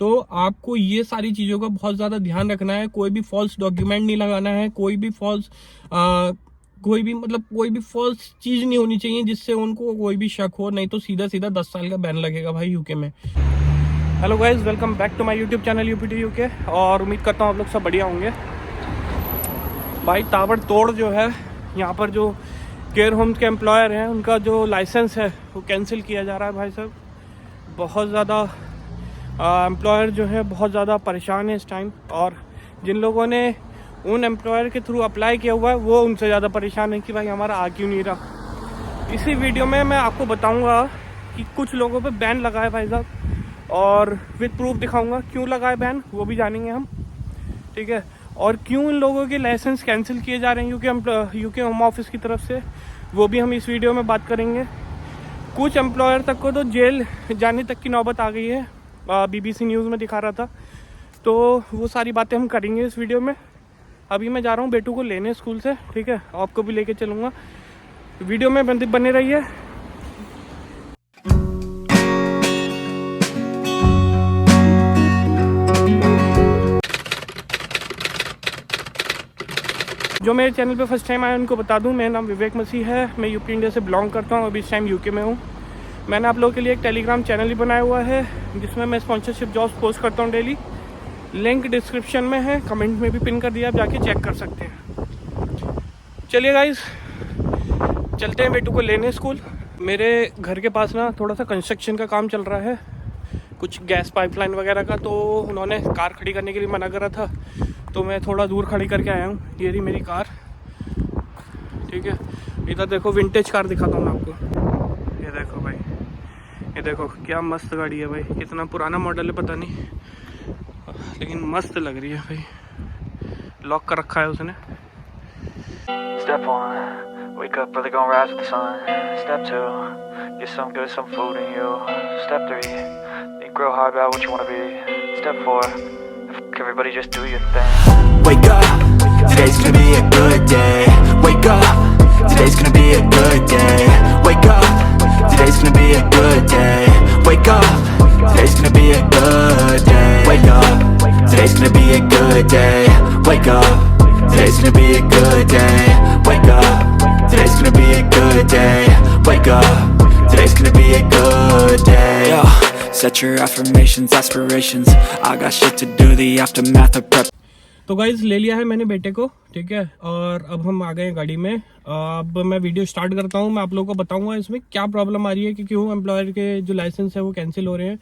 तो आपको ये सारी चीज़ों का बहुत ज़्यादा ध्यान रखना है। कोई भी फॉल्स डॉक्यूमेंट नहीं लगाना है, कोई भी फॉल्स चीज़ नहीं होनी चाहिए जिससे उनको कोई भी शक हो, नहीं तो सीधा सीधा 10 साल का बैन लगेगा भाई यूके में। Hello guys, welcome back to my YouTube channel UPT UK, और उम्मीद करता हूँ आप लोग सब बढ़िया होंगे। भाई ताबड़तोड़ जो है यहाँ पर जो केयर होम्स के एम्प्लॉयर हैं उनका जो लाइसेंस है वो कैंसिल किया जा रहा है। भाई साहब बहुत ज़्यादा एम्प्लॉयर जो है बहुत ज़्यादा परेशान है इस टाइम, और जिन लोगों ने उन एम्प्लॉयर के थ्रू अप्लाई किया हुआ है वो उनसे ज़्यादा परेशान है कि भाई हमारा आ क्यों नहीं रहा। इसी वीडियो में मैं आपको बताऊंगा कि कुछ लोगों पे बैन लगा है भाई साहब, और विद प्रूफ दिखाऊंगा क्यों लगा है बैन, वो भी जानेंगे हम, ठीक है। और क्यों इन लोगों के लाइसेंस कैंसिल किए जा रहे हैं यूके होम ऑफिस की तरफ से, वो भी हम इस वीडियो में बात करेंगे। कुछ एम्प्लॉयर तक को तो जेल जाने तक की नौबत आ गई है, BBC न्यूज़ में दिखा रहा था, तो वो सारी बातें हम करेंगे इस वीडियो में। अभी मैं जा रहा हूँ बेटू को लेने स्कूल से, ठीक है, आपको भी लेके चलूँगा, वीडियो में बने रहिए। जो मेरे चैनल पे फर्स्ट टाइम आया उनको बता दूं, मेरा नाम विवेक मसीह है, मैं यूपी इंडिया से बिलोंग करता हूं, अभी इस टाइम यूके में हूं। मैंने आप लोगों के लिए एक टेलीग्राम चैनल ही बनाया हुआ है जिसमें मैं स्पॉन्सरशिप जॉब्स पोस्ट करता हूं डेली। लिंक डिस्क्रिप्शन में है, कमेंट में भी पिन कर दिया, आप जाके चेक कर सकते हैं। चलिए गाइस, चलते हैं बेटू को लेने स्कूल। मेरे घर के पास ना थोड़ा सा कंस्ट्रक्शन का काम चल रहा है, कुछ गैस पाइपलाइन वगैरह का, तो उन्होंने कार खड़ी करने के लिए मना करा था, तो मैं थोड़ा दूर खड़ी करके आया हूँ। ये रही मेरी कार, ठीक है। इधर देखो विंटेज कार दिखाता हूँ मैं आपको, ये देखो भाई, ये देखो क्या मस्त गाड़ी है भाई, कितना पुराना मॉडल है पता नहीं, लेकिन मस्त लग रही है भाई। लॉक कर रखा है उसने। Step 1, wake up early, gonna rise with the sun. Step 2, get some good, some food in you. Step 3, think real hard about what you wanna be. Step 4, everybody just do your thing. Wake up, today's gonna be a good day. Wake up, today's gonna be a good day. Wake up, today's gonna be a good day. Wake up, today's gonna be a good day. Wake up, today's gonna be a good day. Wake up, today's gonna be a good day. Wake up, today's gonna be a good day. Wake up, today's gonna be a good day. Yo, set your affirmations, aspirations. I got shit to do, the aftermath of prep. तो guys ले लिया है मैंने बेटे को, ठीक है, और अब हम आ गए गाड़ी में। अब मैं वीडियो स्टार्ट करता हूँ। मैं आप लोगों को बताऊंगा इसमें क्या प्रॉब्लम आ रही है कि क्यों एम्प्लॉयर के जो लाइसेंस है वो कैंसिल हो रहे हैं,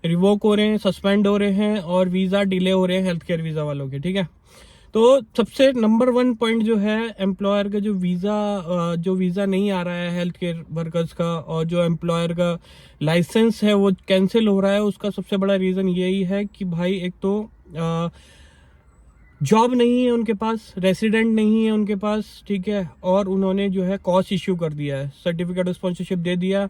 रिवोक हो रहे हैं, सस्पेंड हो रहे हैं, और वीज़ा डिले हो रहे हैं हेल्थ केयर वीज़ा वालों के, ठीक है। तो सबसे नंबर 1 पॉइंट जो है एम्प्लॉयर का जो वीज़ा नहीं आ रहा है हेल्थ केयर वर्कर्स का, और जो एम्प्लॉयर का लाइसेंस है वो कैंसिल हो रहा है, उसका सबसे बड़ा रीज़न यही है कि भाई एक तो जॉब नहीं है उनके पास, रेसिडेंट नहीं है उनके पास, ठीक है, और उन्होंने जो है कॉस इश्यू कर दिया है, सर्टिफिकेट ऑफ स्पॉन्सरशिप दे दिया।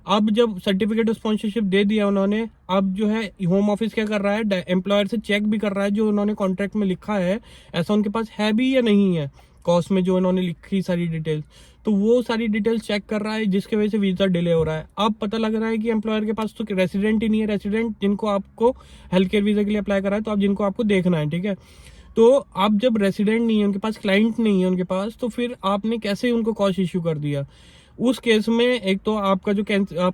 अब जब सर्टिफिकेट ऑफ स्पॉन्सरशिप दे दिया उन्होंने, अब जो है होम ऑफिस क्या कर रहा है, एम्प्लॉयर से चेक भी कर रहा है जो उन्होंने कॉन्ट्रैक्ट में लिखा है ऐसा उनके पास है भी या नहीं है, कॉस में जो उन्होंने लिखी सारी डिटेल्स, तो वो सारी डिटेल्स चेक कर रहा है, जिसकी वजह से वीज़ा डिले हो रहा है। अब पता लग रहा है कि एम्प्लॉयर के पास तो रेसिडेंट ही नहीं है, रेसिडेंट जिनको आपको हेल्थ केयर वीज़ा के लिए अप्लाई करा है, तो आप जिनको आपको देखना है, ठीक है। तो आप जब रेसिडेंट नहीं है उनके पास, क्लाइंट नहीं है उनके पास, तो फिर आपने कैसे उनको कॉस्ट इश्यू कर दिया। उस केस में एक तो आपका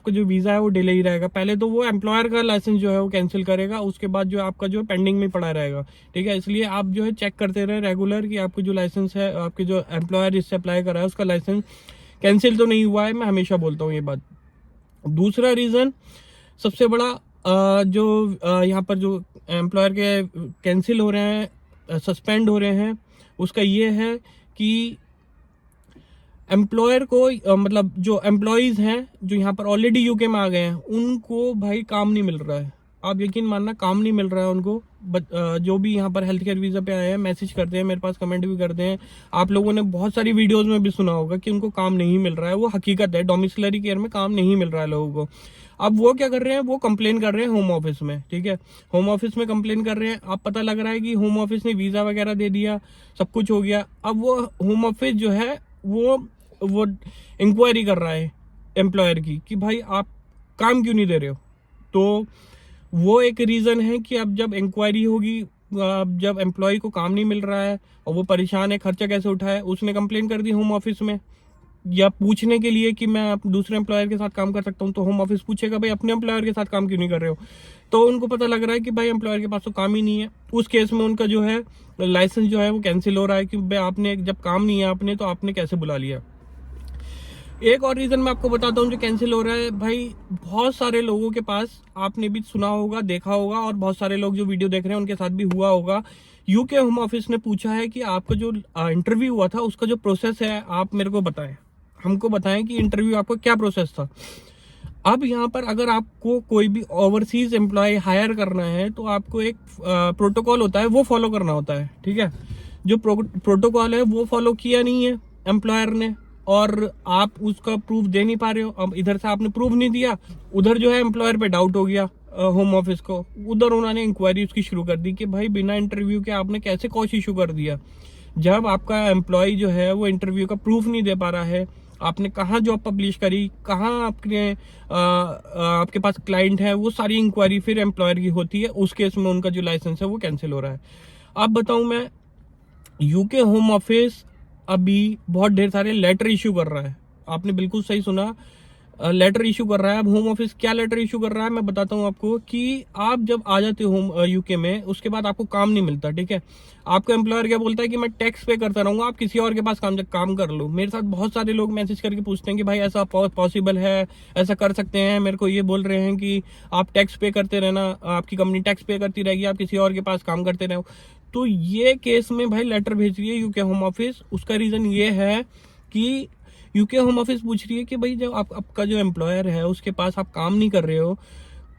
जो वीज़ा है वो डिले ही रहेगा। पहले तो वो एम्प्लॉयर का लाइसेंस जो है वो कैंसिल करेगा, उसके बाद जो आपका जो पेंडिंग में पड़ा रहेगा, ठीक है। इसलिए आप जो है चेक करते रहे रेगुलर कि आपको जो लाइसेंस है, आपके जो एम्प्लॉयर जिससे अप्लाई कर रहा है उसका लाइसेंस कैंसिल तो नहीं हुआ है। मैं हमेशा बोलता हूँ ये बात। दूसरा रीज़न सबसे बड़ा जो यहाँ पर जो एम्प्लॉयर के कैंसिल हो रहे हैं, सस्पेंड हो रहे हैं, उसका ये है कि एम्प्लॉयर को मतलब जो एम्प्लॉयज़ हैं जो यहाँ पर ऑलरेडी यूके में आ गए हैं उनको भाई काम नहीं मिल रहा है। आप यकीन मानना, काम नहीं मिल रहा है उनको। जो भी यहाँ पर हेल्थ केयर वीज़ा पे आए हैं मैसेज करते हैं, मेरे पास कमेंट भी करते हैं, आप लोगों ने बहुत सारी वीडियोस में भी सुना होगा कि उनको काम नहीं मिल रहा है। वो हकीकत है, डोमिसिलरी केयर में काम नहीं मिल रहा है लोगों को। अब वो क्या कर रहे हैं, वो कंप्लेन कर रहे हैं होम ऑफिस में, ठीक है, होम ऑफिस में कंप्लेन कर रहे हैं। अब पता लग रहा है कि होम ऑफिस ने वीज़ा वगैरह दे दिया, सब कुछ हो गया। अब वो होम ऑफिस जो है वो इंक्वायरी कर रहा है एम्प्लॉयर की कि भाई आप काम क्यों नहीं दे रहे हो। तो वो एक रीज़न है कि अब जब इंक्वायरी होगी, अब जब एम्प्लॉय को काम नहीं मिल रहा है और वो परेशान है, खर्चा कैसे उठाए, उसने कंप्लेन कर दी होम ऑफिस में, या पूछने के लिए कि मैं दूसरे एम्प्लॉयर के साथ काम कर सकता हूँ, तो होम ऑफिस पूछेगा भाई अपने एम्प्लॉयर के साथ काम क्यों नहीं कर रहे हो। तो उनको पता लग रहा है कि भाई एम्प्लॉयर के पास तो काम ही नहीं है। उस केस में उनका जो है लाइसेंस जो है वो कैंसिल हो रहा है कि भाई आपने जब काम नहीं है आपने, तो आपने कैसे बुला लिया। एक और रीज़न मैं आपको बताता हूँ जो कैंसिल हो रहा है भाई, बहुत सारे लोगों के पास, आपने भी सुना होगा, देखा होगा, और बहुत सारे लोग जो वीडियो देख रहे हैं उनके साथ भी हुआ होगा, यूके होम ऑफिस ने पूछा है कि आपका जो इंटरव्यू हुआ था उसका जो प्रोसेस है आप मेरे को बताएं, हमको बताएं कि इंटरव्यू आपका क्या प्रोसेस था। अब यहाँ पर अगर आपको कोई भी ओवरसीज एम्प्लॉय हायर करना है तो आपको एक प्रोटोकॉल होता है वो फॉलो करना होता है, ठीक है। जो प्रोटोकॉल है वो फॉलो किया नहीं है एम्प्लॉयर ने, और आप उसका प्रूफ दे नहीं पा रहे हो। अब इधर से आपने प्रूफ नहीं दिया, उधर जो है एम्प्लॉयर पे डाउट हो गया होम ऑफिस को, उधर उन्होंने इंक्वायरी उसकी शुरू कर दी कि भाई बिना इंटरव्यू के आपने कैसे कॉज इशू कर दिया। जब आपका एम्प्लॉय जो है वो इंटरव्यू का प्रूफ नहीं दे पा रहा है, आपने कहाँ जॉब पब्लिश करी, कहाँ आपके पास क्लाइंट है, वो सारी इंक्वायरी फिर एम्प्लॉयर की होती है। उस केस में उनका जो लाइसेंस है वो कैंसिल हो रहा है। अब बताऊं मैं, यूके होम ऑफिस अभी बहुत ढेर सारे लेटर इशू कर रहा है। आपने बिल्कुल सही सुना, लेटर इशू कर रहा है। अब होम ऑफिस क्या लेटर इशू कर रहा है मैं बताता हूँ आपको, कि आप जब आ जाते हो यूके में, उसके बाद आपको काम नहीं मिलता, ठीक है। आपका एम्प्लॉयर क्या बोलता है कि मैं टैक्स पे करता रहूंगा, आप किसी और के पास काम कर लो। मेरे साथ बहुत सारे लोग मैसेज करके पूछते हैं कि भाई ऐसा पॉसिबल है, ऐसा कर सकते हैं। मेरे को ये बोल रहे हैं कि आप टैक्स पे करते रहना, आपकी कंपनी टैक्स पे करती रहेगी, आप किसी और के पास काम करते रहो। तो ये केस में भाई लेटर भेज रही है यूके होम ऑफिस। उसका रीजन ये है कि यूके होम ऑफिस पूछ रही है कि भाई जब आपका जो एम्प्लॉयर है उसके पास आप काम नहीं कर रहे हो,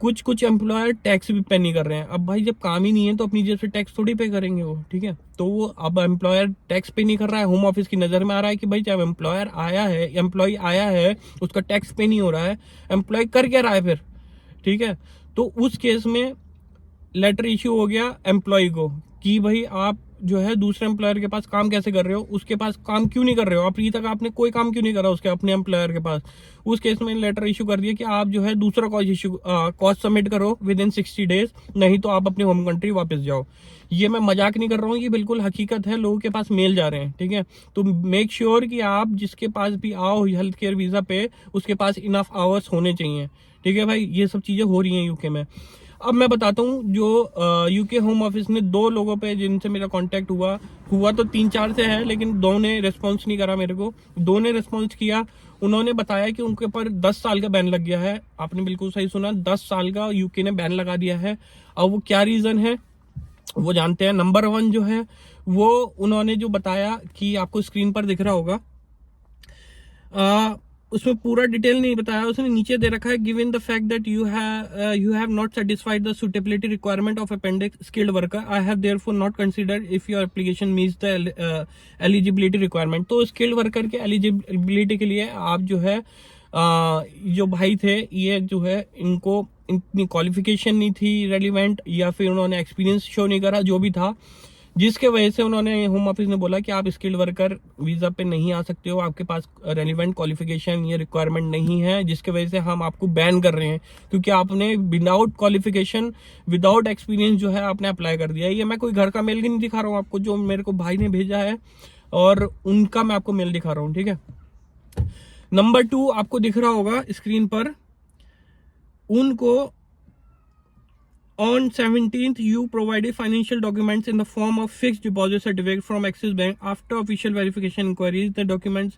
कुछ एम्प्लॉयर टैक्स भी पे नहीं कर रहे हैं। अब भाई जब काम ही नहीं है तो अपनी जेब से टैक्स थोड़ी पे करेंगे वो, ठीक है। तो वो अब एम्प्लॉयर टैक्स पे नहीं कर रहा है, होम ऑफिस की नजर में आ रहा है कि भाई जब एम्प्लॉय आया है उसका टैक्स पे नहीं हो रहा है, एम्प्लॉय कर क्या रहा है फिर, ठीक है। तो उस केस में लेटर इश्यू हो गया एम्प्लॉय को कि भाई आप जो है दूसरे एम्प्लॉयर के पास काम कैसे कर रहे हो, उसके पास काम क्यों नहीं कर रहे हो, अभी तक आपने कोई काम क्यों नहीं करा उसके अपने एम्प्लॉयर के पास। उस केस में लेटर इशू कर दिया कि आप जो है दूसरा कॉज सबमिट करो विद इन 60 डेज, नहीं तो आप अपने होम कंट्री वापस जाओ। ये मैं मजाक नहीं कर रहा हूँ, ये बिल्कुल हकीकत है, लोगों के पास मेल जा रहे हैं, ठीक है। तो मेक श्योर कि आप जिसके पास भी आओ हेल्थ केयर वीजा पे, उसके पास इनफ आवर्स होने चाहिए, ठीक है भाई। ये सब चीजें हो रही हैं यूके में। अब मैं बताता हूँ जो यूके होम ऑफिस ने 2 लोगों पे जिनसे मेरा कांटेक्ट हुआ तो 3-4 से है, लेकिन 2 ने रिस्पॉन्स नहीं करा मेरे को। 2 ने रिस्पॉन्स किया, उन्होंने बताया कि उनके ऊपर 10 साल का बैन लग गया है। आपने बिल्कुल सही सुना, 10 साल का यूके ने बैन लगा दिया है। अब वो क्या रीजन है वो जानते हैं। नंबर 1 जो है वो उन्होंने जो बताया कि आपको स्क्रीन पर दिख रहा होगा, उसमें पूरा डिटेल नहीं बताया, उसने नीचे दे रखा है given the fact that you have not satisfied the suitability requirement of appendix skilled worker, I have therefore not considered if your application meets the eligibility requirement. तो स्किल्ड वर्कर के एलिजिबिलिटी के लिए आप जो है जो भाई थे ये जो है इनको इतनी क्वालिफिकेशन नहीं थी रेलिवेंट, या फिर उन्होंने एक्सपीरियंस शो नहीं करा, जो भी था, जिसके वजह से उन्होंने होम ऑफिस ने बोला कि आप स्किल्ड वर्कर वीजा पे नहीं आ सकते हो, आपके पास रेलिवेंट क्वालिफिकेशन या रिक्वायरमेंट नहीं है, जिसके वजह से हम आपको बैन कर रहे हैं, क्योंकि आपने विदाउट क्वालिफिकेशन विदाउट एक्सपीरियंस जो है आपने अप्लाई कर दिया है। ये मैं कोई घर का मेल नहीं दिखा रहा हूँ आपको, जो मेरे को भाई ने भेजा है और उनका मैं आपको मेल दिखा रहा हूँ, ठीक है। नंबर 2 आपको दिख रहा होगा स्क्रीन पर, उनको On 17th, you provided financial documents in the form of fixed deposit certificate from Axis Bank. After official verification inquiries, the documents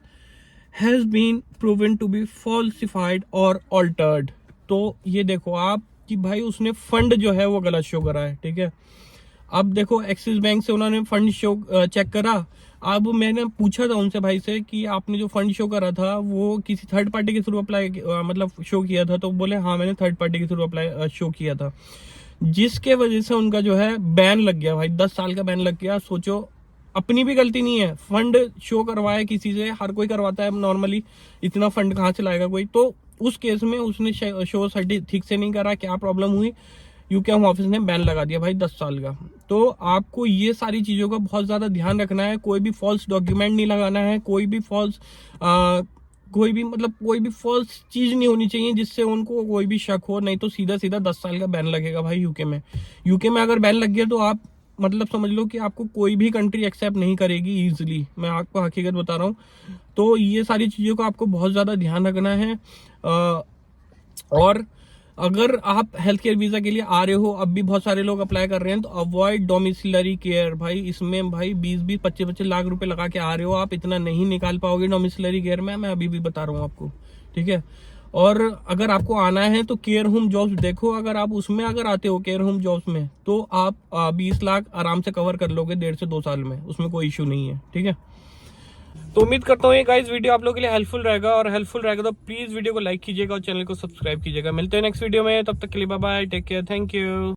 has been proven to be falsified or altered. तो ये देखो आप कि भाई उसने fund जो है वो गलत शो करा है, ठीक है। अब देखो एक्सिस बैंक से उन्होंने फंड शो चेक करा। अब मैंने पूछा था उनसे भाई से कि आपने जो फंड शो करा था वो किसी थर्ड पार्टी के थ्रू अप्लाई मतलब शो किया था, तो बोले हाँ मैंने थर्ड पार्टी के थ्रू अप्लाई शो किया था, जिसके वजह से उनका जो है बैन लग गया भाई, 10 साल का बैन लग गया। सोचो, अपनी भी गलती नहीं है, फंड शो करवाया किसी से, हर कोई करवाता है नॉर्मली, इतना फंड कहाँ से लाएगा कोई। तो उस केस में उसने शो ठीक से नहीं करा, क्या प्रॉब्लम हुई, यूके होम ऑफिस ने बैन लगा दिया भाई 10 साल का। तो आपको ये सारी चीज़ों का बहुत ज़्यादा ध्यान रखना है, कोई भी फॉल्स डॉक्यूमेंट नहीं लगाना है, कोई भी फॉल्स कोई भी मतलब कोई भी फर्स्ट चीज नहीं होनी चाहिए जिससे उनको कोई भी शक हो, नहीं तो सीधा सीधा 10 साल का बैन लगेगा भाई यूके में। यूके में अगर बैन लग गया तो आप मतलब समझ लो कि आपको कोई भी कंट्री एक्सेप्ट नहीं करेगी इजीली, मैं आपको हकीकत बता रहा हूँ। तो ये सारी चीज़ों को आपको बहुत ज़्यादा ध्यान रखना है। और अगर आप हेल्थ केयर वीजा के लिए आ रहे हो, अब भी बहुत सारे लोग अप्लाई कर रहे हैं, तो अवॉइड डोमिसिलरी केयर। भाई इसमें भाई 20-20, 25-25 लाख रुपए लगा के आ रहे हो, आप इतना नहीं निकाल पाओगे डोमिसिलरी केयर में, मैं अभी भी बता रहा हूँ आपको, ठीक है। और अगर आपको आना है तो केयर होम जॉब्स देखो, अगर आप उसमें अगर आते हो केयर होम जॉब्स में, तो आप 20 लाख आराम से कवर कर लोगे 1.5 से 2 साल में, उसमें कोई इशू नहीं है, ठीक है। तो उम्मीद करता हूँ ये गाइस वीडियो आप लोगों के लिए हेल्पफुल रहेगा, और हेल्पफुल रहेगा तो प्लीज वीडियो को लाइक कीजिएगा और चैनल को सब्सक्राइब कीजिएगा। मिलते हैं नेक्स्ट वीडियो में, तब तक के लिए bye bye, take care, thank you.